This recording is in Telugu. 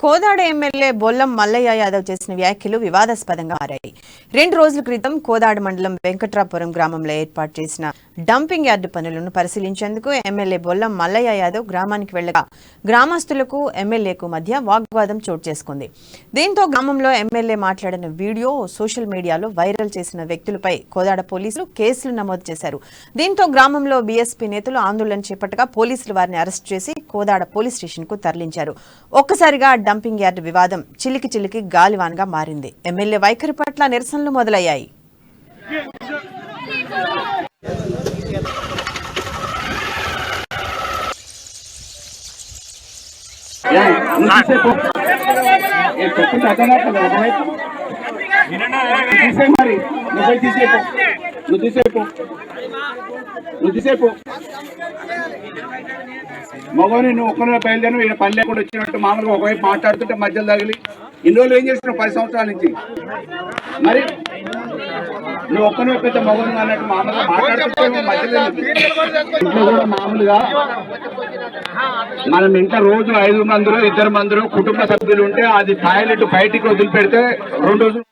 కోదాడ ఎమ్మెల్యే బొల్లం మల్లయ్య యాదవ్ చేసిన వ్యాఖ్యలు వివాదాస్పదంగా మారాయి. 2 రోజుల క్రితం కోదాడ మండలం వెంకట్రాపురం గ్రామంలో ఏర్పాటు చేసిన డంపింగ్ యార్డు పనులను పరిశీలించేందుకు ఎమ్మెల్యే బొల్లం మల్లయ్య యాదవ్ గ్రామానికి వెళ్లగా గ్రామస్తులకు ఎమ్మెల్యేకు మధ్య వాగ్వాదం చోటు చేసుకుంది. దీంతో గ్రామంలో ఎమ్మెల్యే మాట్లాడిన వీడియో సోషల్ మీడియాలో వైరల్ చేసిన వ్యక్తులపై కోదాడ పోలీసులు కేసులు నమోదు చేశారు. దీంతో గ్రామంలో బీఎస్పీ నేతలు ఆందోళన చేపట్టగా పోలీసులు వారిని అరెస్ట్ చేసి కోదాడ పోలీస్ స్టేషన్ కు తరలించారు. ఒక్కసారిగా డంపింగ్ యార్డు వివాదం చిలికి గాలివాన్గా మారింది. ఎమ్మెల్యే వైఖరి పట్ల నిరసనలు మొదలయ్యాయి. మగని నువ్వు ఒక్కనే బయలుదేరి ఈయన పని లేకుండా వచ్చినట్టు మామూలుగా ఒకవైపు మాట్లాడుతుంటే మధ్యలో తగిలి ఇన్ని రోజులు ఏం చేస్తున్నావు 10 సంవత్సరాల నుంచి మరి నువ్వు ఒక్కనే పెద్ద మగని అన్నట్టు మామూలుగా మాట్లాడుతుంటే మధ్యలో ఇంట్లో కూడా మామూలుగా మనం ఇంట్లో రోజు 5 మంది 2 మంది కుటుంబ సభ్యులు ఉంటే అది టాయిలెట్ బయటికి వదిలిపెడితే 2 రోజులు